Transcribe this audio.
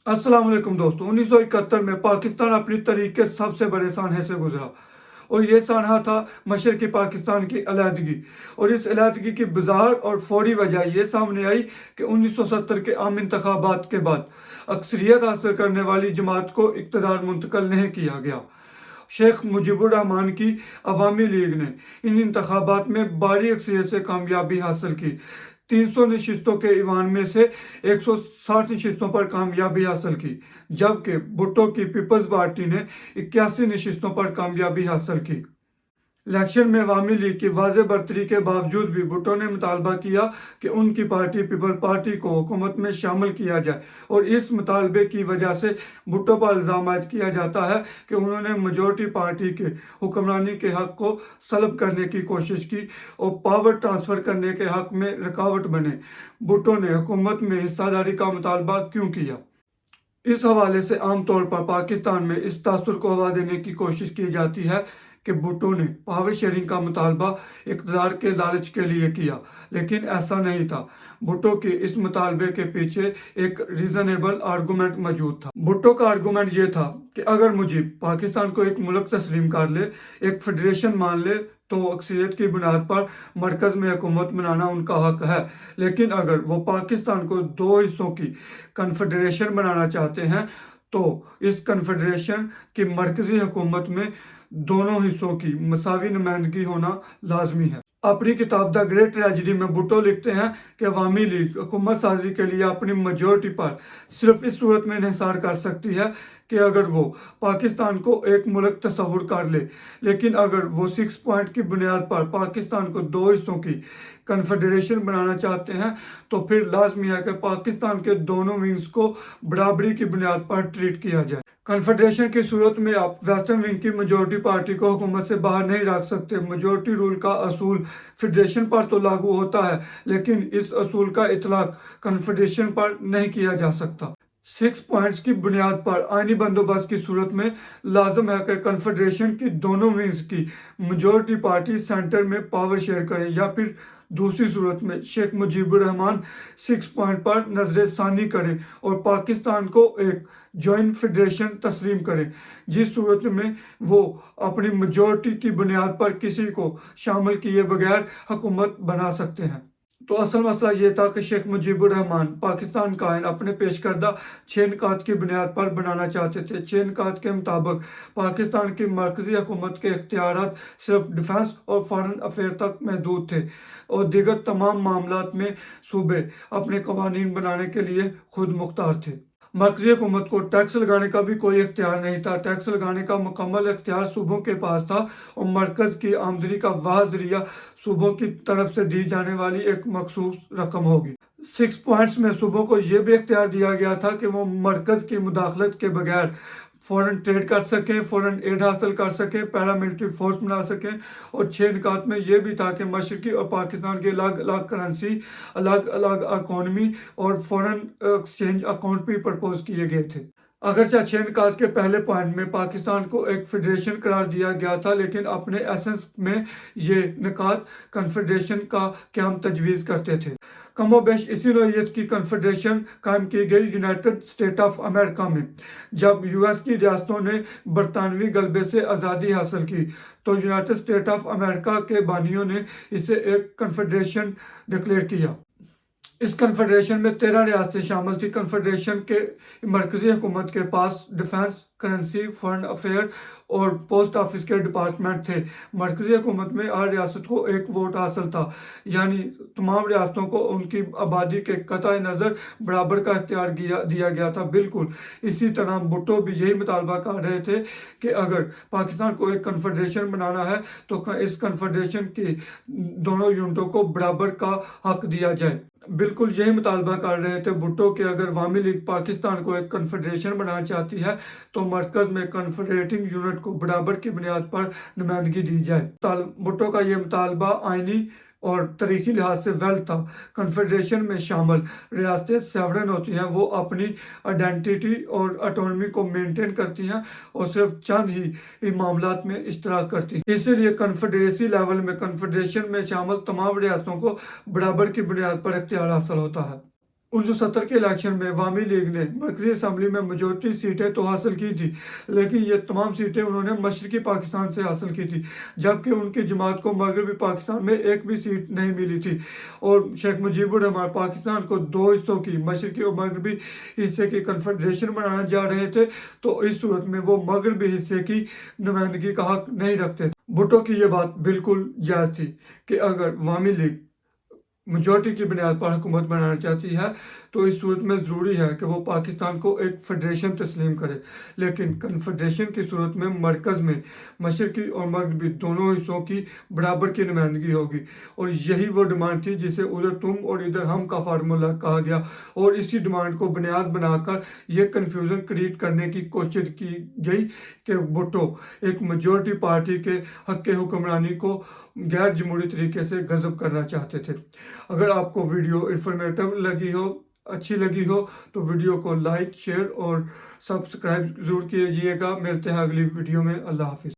अस्सलाम वालेकुम दोस्तों। 1971 में पाकिस्तान अपनी तारीख के सबसे बड़े सानहे से गुजरा और ये सानहा था मशरक़ी पाकिस्तान की अलहदगी। और इस अलहदगी की वज़ाहत और फौरी वजह ये सामने आई कि 1970 के आम इंतखाबात के बाद अक्सरियत हासिल करने वाली जमात को इक़्तिदार मुंतकिल नहीं किया गया। शेख मुजीबुर रहमान की अवामी लीग ने इन इंतखाबात में भारी अक्सरियत से कामयाबी हासिल की। 300 नशिस्तों के ईवान में से 160 नशिस्तों पर कामयाबी हासिल की, जबकि भुट्टो की पीपल्स पार्टी ने 81 नशिस्तों पर कामयाबी हासिल की। इलेक्शन में अवामी लीग की वाज़ेह बरतरी के बावजूद भी भुट्टो ने मुतालबा किया कि उनकी पार्टी पीपल पार्टी को हुकूमत में शामिल किया जाए और इस मुतालबे की वजह से भुट्टो पर इल्ज़ाम आयद किया जाता है कि उन्होंने मेजॉरिटी पार्टी के हुक्मरानी के हक़ को सलब करने की कोशिश की और पावर ट्रांसफ़र करने के हक़ में रुकावट बने। भुट्टो ने हुकूमत में हिस्सेदारी का मुतालबा क्यों किया? इस हवाले से आम तौर पर पाकिस्तान में इस तासुर को हवा देने की कोशिश की जाती है कि भुट्टो ने पावर शेयरिंग का मुतालबा इक़्तिदार के लालच के लिए किया, लेकिन ऐसा नहीं था। भुट्टो के इस मुतालबे के पीछे एक रीज़नेबल आर्गूमेंट मौजूद था। भुट्टो का आर्गूमेंट ये था कि अगर मुजीब पाकिस्तान को एक मुल्क तस्लीम कर ले, एक फेडरेशन मान ले, तो अक्सरियत की बुनियाद पर मरकज़ में हुकूमत बनाना उनका हक है। लेकिन अगर वो पाकिस्तान को दो हिस्सों की कन्फेडरेशन बनाना चाहते हैं तो इस कन्फेडरेशन की मरकज़ी हुकूमत में दोनों हिस्सों की मसावी नुमाइंदगी होना लाजमी है। अपनी किताब द ग्रेट ट्रेजेडी में भुट्टो लिखते हैं कि अवामी लीग हुकूमत साजी के लिए अपनी मेजॉरिटी पर सिर्फ इस सूरत में इन्हिसार कर सकती है कि अगर वो पाकिस्तान को एक मुल्क तस्वुर कर ले। लेकिन अगर वो 6 पॉइंट की बुनियाद पर पाकिस्तान को दो हिस्सों की कन्फेडरेशन बनाना चाहते हैं तो फिर लाजमी है कि पाकिस्तान के दोनों विंग्स को बराबरी की बुनियाद पर ट्रीट किया जाए। कन्फेडरेशन की सूरत में आप वेस्टर्न विंग की मेजॉरिटी पार्टी को हुकूमत से बाहर नहीं रख सकते। मेजॉरिटी रूल का असूल फेडरेशन पर तो लागू होता है, लेकिन इस असूल का इतलाक कन्फेडरेशन पर नहीं किया जा सकता। 6 पॉइंट्स की बुनियाद पर आईनी बंदोबस्त की सूरत में लाजम है कि कन्फेडरेशन की दोनों विंग्स की मेजॉरिटी पार्टी सेंटर में पावर शेयर करें, या फिर दूसरी सूरत में शेख मुजीबुर रहमान 6 पॉइंट पर नजर सानी करें और पाकिस्तान को एक जॉइंट फेडरेशन तस्लीम करें, जिस सूरत में वो अपनी मेजॉरिटी की बुनियाद पर किसी को शामिल किए बगैर हुकूमत बना सकते हैं। तो असल मसला ये था कि शेख मुजीबुर रहमान पाकिस्तान का आइन अपने पेश करदा 6 नुकात की बुनियाद पर बनाना चाहते थे। 6 नुकात के मुताबिक पाकिस्तान की मरकजी हुकूमत के इख्तियारात सिर्फ डिफेंस और फॉरेन अफेयर तक महदूद थे और दीगर तमाम मामलात में सूबे अपने कवानीन बनाने के लिए खुद मुख्तार थे। मरकजी हुकूमत को टैक्स लगाने का भी कोई इख्तियार नहीं था। टैक्स लगाने का मुकम्मल इख्तियार सूबों के पास था और मरकज़ की आमदनी का वह जरिया सूबों की तरफ से दी जाने वाली एक मखसूस रकम होगी। 6 पॉइंट्स में सूबों को यह भी इख्तियार दिया गया था कि वो मरकज़ की मुदाखलत के बगैर फॉरेन ट्रेड कर सकें, फॉरेन एड हासिल कर सकें, पैरामिलिट्री फोर्स बना सकें। और 6 निकात में यह भी था कि मशरक़ी और पाकिस्तान की अलग अलग करेंसी, अलग अलग इकॉनमी और फॉरेन एक्सचेंज अकाउंट भी प्रपोज किए गए थे। अगरचे 6 निकात के पहले पॉइंट में पाकिस्तान को एक फेडरेशन करार दिया गया था, लेकिन अपने एसेंस में ये निकात कन्फेडरेशन का क़याम तजवीज़ करते थे। कमोबेश इसी नौइयत की कन्फेडरेशन कायम की गई यूनाइटेड स्टेट ऑफ अमेरिका में। जब यूएस की रियासतों ने बरतानवी गलबे से आज़ादी हासिल की तो यूनाइटेड स्टेट ऑफ अमेरिका के बानियों ने इसे एक कन्फेडरेशन डिक्लेयर किया। इस कन्फेडरेशन में 13 रियासतें शामिल थी। कन्फेडरेशन के मरकजी हुकूमत के पास डिफेंस, करेंसी, फॉरेन अफेयर और पोस्ट ऑफिस के डिपार्टमेंट थे। मरकजी हुकूमत में हर रियासत को एक वोट हासिल था, यानी तमाम रियासतों को उनकी आबादी के कतई नज़र बराबर का इख्तियार दिया गया था। बिल्कुल इसी तरह भुट्टो भी यही मुतालबा कर रहे थे कि अगर पाकिस्तान को एक कन्फेडरेशन बनाना है तो इस कन्फेडरेशन की दोनों यूनिटों को बराबर का हक दिया जाए। बिल्कुल यही मुतालबा कर रहे थे भुट्टो कि अगर अवामी लीग पाकिस्तान को एक कन्फेडरेशन बनाना चाहती है तो मरकज़ में कन्फेडरेटिंग यूनिट को बराबर की बुनियाद पर नुमाइंदगी दी जाए। भुट्टो का यह मुतालबा आइनी और तारीखी लिहाज से वेल था। कन्फेडरेशन में शामिल रियासतें सॉवरेन होती हैं, वो अपनी आइडेंटिटी और ऑटोनॉमी को मेंटेन करती हैं और सिर्फ चंद ही मामलात में इश्तराक करती हैं। इसीलिए कन्फेडरेसी लेवल में कन्फेडरेशन में शामिल तमाम रियासतों को बराबर की बुनियाद पर इख्तियार हासिल होता है। 1970 के इलेक्शन में अवामी लीग ने मरकजी असम्बली में मेजोरिटी सीटें तो हासिल की थी, लेकिन ये तमाम सीटें उन्होंने मशरकी पाकिस्तान से हासिल की थी, जबकि उनकी जमात को मगरबी पाकिस्तान में एक भी सीट नहीं मिली थी। और शेख मुजीबुर रहमान पाकिस्तान को दो हिस्सों की, मशरकी और मगरबी हिस्से की कन्फेडरेशन बनाने जा रहे थे, तो इस सूरत में वो मगरबी हिस्से की नुमाइंदगी का हक नहीं रखते थे। भुट्टो की ये बात बिल्कुल जायज़ थी कि अगर अवामी लीग मेजॉरिटी की बुनियाद पर हुकूमत बनाना चाहती है, तो इस सूरत में ज़रूरी है कि वो पाकिस्तान को एक फेडरेशन तस्लीम करे, लेकिन कन्फेडरेशन की सूरत में मरकज़ में मशरकी और मगरबी दोनों हिस्सों की बराबर की नुमाइंदगी होगी। और यही वो डिमांड थी जिसे उधर तुम और इधर हम का फार्मूला कहा गया, और इसी डिमांड को बुनियाद बनाकर ये कन्फ्यूज़न क्रिएट करने की कोशिश की गई कि भुट्टो एक मेजॉरिटी पार्टी के हक़ के हुक्मरानी को गैर जमहूरी तरीके से गज़ब करना चाहते थे। अगर आपको वीडियो इन्फॉर्मेटिव लगी हो, अच्छी लगी हो, तो वीडियो को लाइक, शेयर और सब्सक्राइब ज़रूर कीजिएगा। मिलते हैं अगली वीडियो में। अल्लाह हाफिज़।